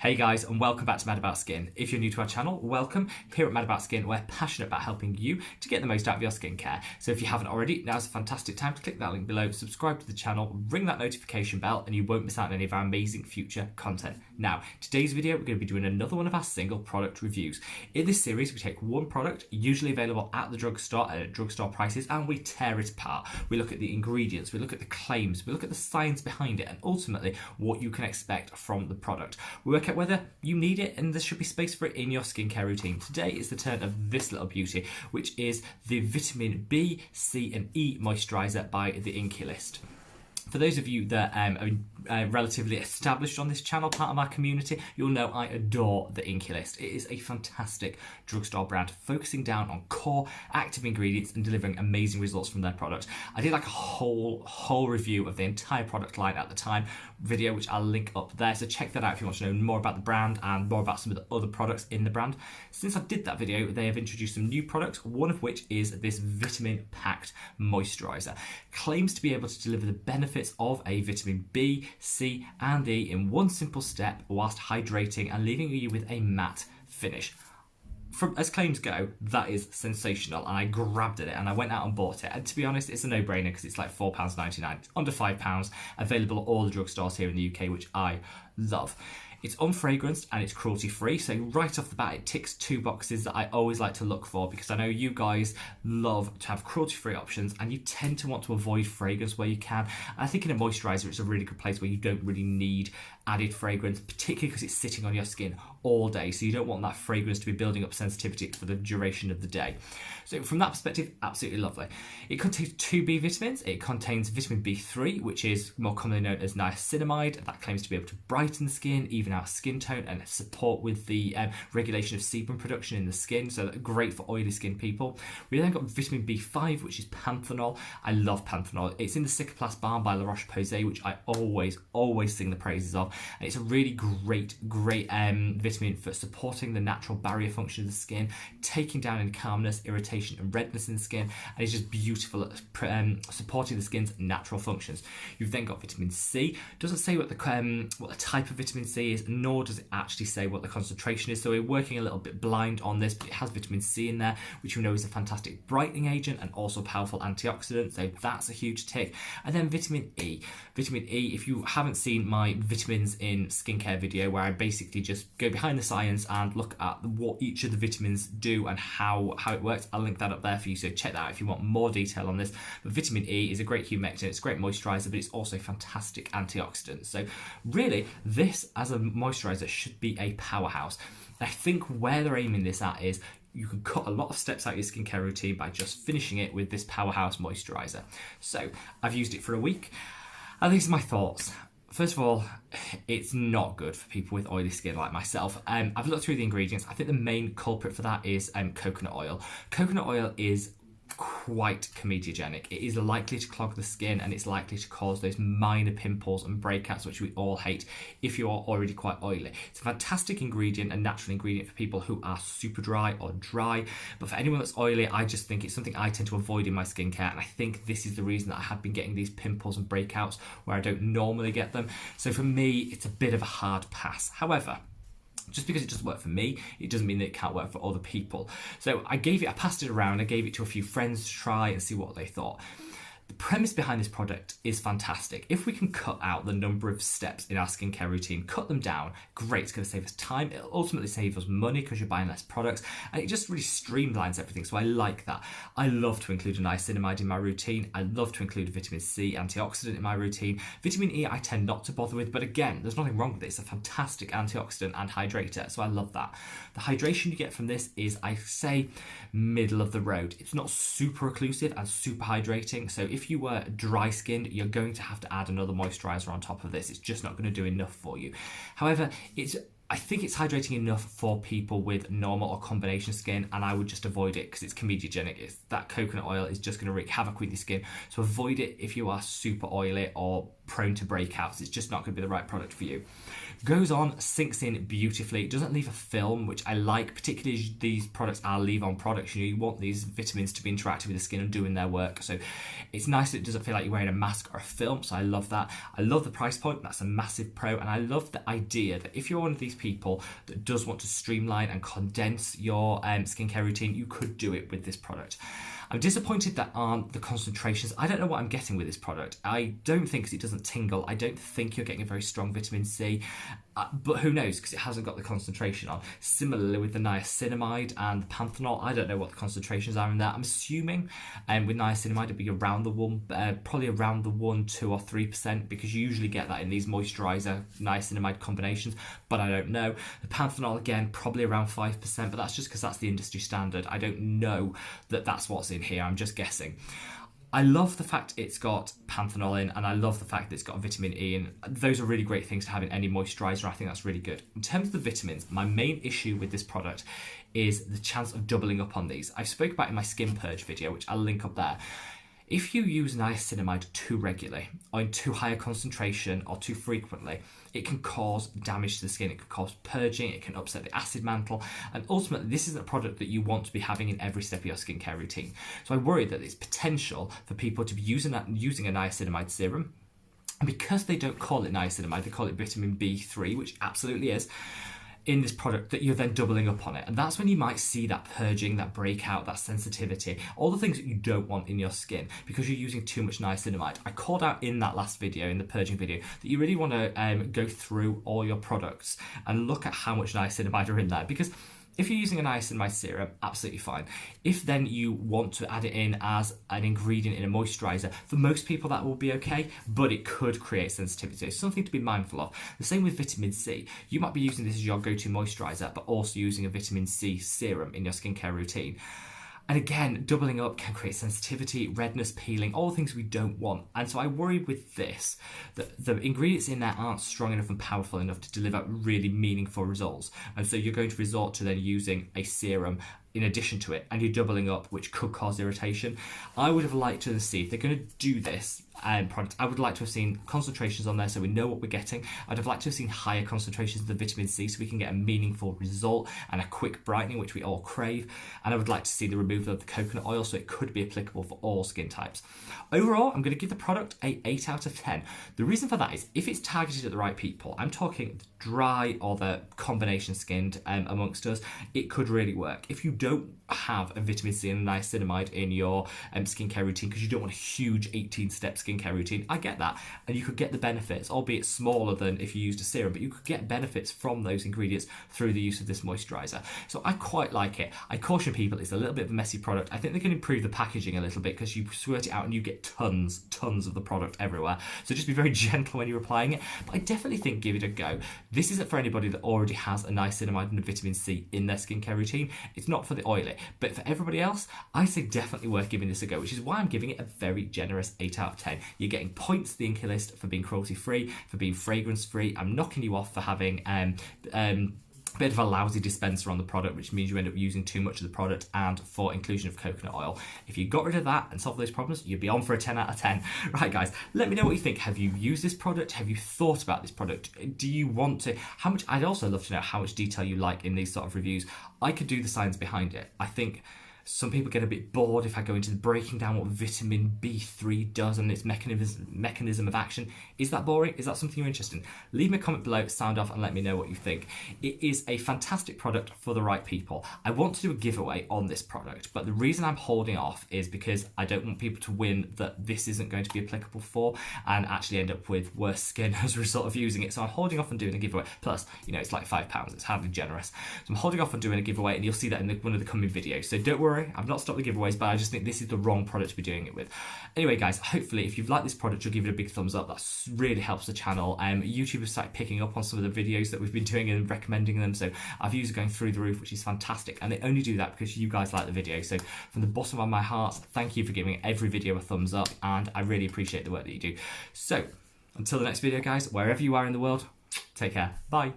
Hey guys, and welcome back to Mad About Skin. If you're new to our channel, welcome. Here at Mad About Skin, we're passionate about helping you to get the most out of your skincare. So if you haven't already, now's a fantastic time to click that link below, subscribe to the channel, ring that notification bell, and you won't miss out on any of our amazing future content. Now, today's video, we're going to be doing another one of our single product reviews. In this series, we take one product, usually available at the drugstore at drugstore prices, and we tear it apart. We look at the ingredients, we look at the claims, we look at the science behind it, and ultimately what you can expect from the product. We work out whether you need it and there should be space for it in your skincare routine. Today is the turn of this little beauty, which is the vitamin B, C and E moisturiser by the INKEY List. For those of you that are relatively established on this channel, part of our community, you'll know I adore the INKEY List. It is a fantastic drugstore brand focusing down on core active ingredients and delivering amazing results from their product. I did like a whole review of the entire product line at the time, video which I'll link up there, so check that out if you want to know more about the brand and more about some of the other products in the brand. Since I did that video, they have introduced some new products, one of which is this vitamin packed moisturiser. Claims to be able to deliver the benefits of a vitamin B, C and E in one simple step whilst hydrating and leaving you with a matte finish. As claims go, that is sensational, and I grabbed at it and I went out and bought it. And to be honest, it's a no-brainer because it's like £4.99. It's under £5, available at all the drugstores here in the UK, which I love. It's unfragranced and it's cruelty-free, so right off the bat it ticks two boxes that I always like to look for, because I know you guys love to have cruelty-free options and you tend to want to avoid fragrance where you can. And I think in a moisturiser it's a really good place where you don't really need added fragrance, particularly because it's sitting on your skin all day, so you don't want that fragrance to be building up sensitivity for the duration of the day. So from that perspective, absolutely lovely. It contains two B vitamins. It contains vitamin B3, which is more commonly known as niacinamide. That claims to be able to brighten the skin, even out skin tone, and support with the regulation of sebum production in the skin, so great for oily skin people. We then got vitamin B5, which is panthenol. I love panthenol. It's in the Cicaplast Balm by La Roche-Posay, which I always sing the praises of. And it's a really great vitamin for supporting the natural barrier function of the skin, taking down any calmness, irritation and redness in the skin, and it's just beautiful at supporting the skin's natural functions. You've then got vitamin C. Doesn't say what the type of vitamin C is, nor does it actually say what the concentration is, so we're working a little bit blind on this, but it has vitamin C in there, which we know is a fantastic brightening agent and also powerful antioxidant, so that's a huge tick. And then vitamin E. Vitamin E, if you haven't seen my vitamins in skincare video where I basically just go behind the science and look at what each of the vitamins do and how it works, I'll link that up there for you, so check that out if you want more detail on this. But vitamin E is a great humectant, it's a great moisturiser, but it's also a fantastic antioxidant. So really, this as a moisturiser should be a powerhouse. I think where they're aiming this at is you can cut a lot of steps out of your skincare routine by just finishing it with this powerhouse moisturiser. So I've used it for a week, and these are my thoughts. First of all, it's not good for people with oily skin like myself. I've looked through the ingredients. I think the main culprit for that is coconut oil. Coconut oil is quite comedogenic. It is likely to clog the skin and it's likely to cause those minor pimples and breakouts, which we all hate if you are already quite oily. It's a fantastic ingredient, a natural ingredient for people who are super dry or dry, but for anyone that's oily, I just think it's something I tend to avoid in my skincare, and I think this is the reason that I have been getting these pimples and breakouts where I don't normally get them. So for me, it's a bit of a hard pass. However, just because it doesn't work for me, it doesn't mean that it can't work for other people. So I passed it around, I gave it to a few friends to try and see what they thought. The premise behind this product is fantastic. If we can cut out the number of steps in our skincare routine, cut them down, great, it's going to save us time. It'll ultimately save us money because you're buying less products, and it just really streamlines everything, so I like that. I love to include a niacinamide in my routine. I love to include a vitamin C antioxidant in my routine. Vitamin E I tend not to bother with, but again, there's nothing wrong with it. It's a fantastic antioxidant and hydrator, so I love that. The hydration you get from this is, I say, middle of the road. It's not super occlusive and super hydrating, so if you were dry skinned, you're going to have to add another moisturiser on top of this. It's just not going to do enough for you. However, I think it's hydrating enough for people with normal or combination skin, and I would just avoid it because it's comedogenic. That coconut oil is just going to wreak havoc with your skin, so avoid it if you are super oily or prone to breakouts. It's just not going to be the right product for you. Goes on, sinks in beautifully. It doesn't leave a film, which I like, particularly as these products are leave-on products. You know, you want these vitamins to be interacting with the skin and doing their work. So it's nice that it doesn't feel like you're wearing a mask or a film. So I love that. I love the price point. That's a massive pro. And I love the idea that if you're one of these people that does want to streamline and condense your skincare routine, you could do it with this product. I'm disappointed that aren't the concentrations. I don't know what I'm getting with this product. I don't think, because it doesn't tingle, I don't think you're getting a very strong vitamin C, but who knows, because it hasn't got the concentration on. Similarly with the niacinamide and the panthenol, I don't know what the concentrations are in there. I'm assuming with niacinamide it'd be around the probably around the 1, 2 or 3%, because you usually get that in these moisturiser niacinamide combinations, but I don't know. The panthenol, again, probably around 5%, but that's just because that's the industry standard. I don't know that that's what's in here, I'm just guessing. I love the fact it's got panthenol in, and I love the fact that it's got vitamin E, and those are really great things to have in any moisturiser. I think that's really good. In terms of the vitamins, my main issue with this product is the chance of doubling up on these. I spoke about in my skin purge video, which I'll link up there. If you use niacinamide too regularly, or in too high a concentration, or too frequently, it can cause damage to the skin. It can cause purging, it can upset the acid mantle, and ultimately this isn't a product that you want to be having in every step of your skincare routine. So I worry that there's potential for people to be using a niacinamide serum, and because they don't call it niacinamide, they call it vitamin B3, which absolutely is, in this product, that you're then doubling up on it. And that's when you might see that purging, that breakout, that sensitivity, all the things that you don't want in your skin because you're using too much niacinamide. I called out in that last video, in the purging video, that you really want to go through all your products and look at how much niacinamide are in there, because if you're using a niacinamide serum, absolutely fine. If then you want to add it in as an ingredient in a moisturiser, for most people that will be okay, but it could create sensitivity. So something to be mindful of. The same with vitamin C. You might be using this as your go-to moisturiser, but also using a vitamin C serum in your skincare routine. And again, doubling up can create sensitivity, redness, peeling, all the things we don't want. And so I worry with this that the ingredients in there aren't strong enough and powerful enough to deliver really meaningful results. And so you're going to resort to then using a serum in addition to it, and you're doubling up, which could cause irritation. I would have liked to see, if they're going to do this product, I would like to have seen concentrations on there so we know what we're getting. I'd have liked to have seen higher concentrations of the vitamin C so we can get a meaningful result and a quick brightening, which we all crave. And I would like to see the removal of the coconut oil so it could be applicable for all skin types. Overall, I'm going to give the product a 8 out of 10. The reason for that is if it's targeted at the right people, I'm talking dry or the combination skinned amongst us, it could really work. If you don't have a vitamin C and a niacinamide in your skincare routine because you don't want a huge 18-step skincare routine, I get that, and you could get the benefits, albeit smaller than if you used a serum, but you could get benefits from those ingredients through the use of this moisturiser. So I quite like it. I caution people, it's a little bit of a messy product. I think they can improve the packaging a little bit because you squirt it out and you get tons of the product everywhere. So just be very gentle when you're applying it, but I definitely think give it a go. This isn't for anybody that already has a niacinamide and a vitamin C in their skincare routine. It's not for the oily, but for everybody else, I say definitely worth giving this a go, which is why I'm giving it a very generous 8 out of 10. You're getting points to the INKEY list for being cruelty-free, for being fragrance-free. I'm knocking you off for having a bit of a lousy dispenser on the product, which means you end up using too much of the product, and for inclusion of coconut oil. If you got rid of that and solved those problems, you'd be on for a 10 out of 10. Right, guys, let me know what you think. Have you used this product? Have you thought about this product? Do you want to? How much? I'd also love to know how much detail you like in these sort of reviews. I could do the science behind it. I think some people get a bit bored if I go into the breaking down what vitamin B3 does and its mechanism of action. Is that boring? Is that something you're interested in? Leave me a comment below, sound off, and let me know what you think. It is a fantastic product for the right people. I want to do a giveaway on this product, but the reason I'm holding off is because I don't want people to win that this isn't going to be applicable for and actually end up with worse skin as a result of using it. So I'm holding off on doing a giveaway. Plus, you know, it's like £5. It's hardly generous. So I'm holding off on doing a giveaway, and you'll see that in one of the coming videos. So don't worry. I've not stopped the giveaways, but I just think this is the wrong product to be doing it with. Anyway, guys, hopefully if you've liked this product, you'll give it a big thumbs up. That really helps the channel. YouTube has started picking up on some of the videos that we've been doing and recommending them, so our views are going through the roof, which is fantastic. And they only do that because you guys like the video. So from the bottom of my heart, thank you for giving every video a thumbs up, and I really appreciate the work that you do. So until the next video, guys, wherever you are in the world, take care. Bye.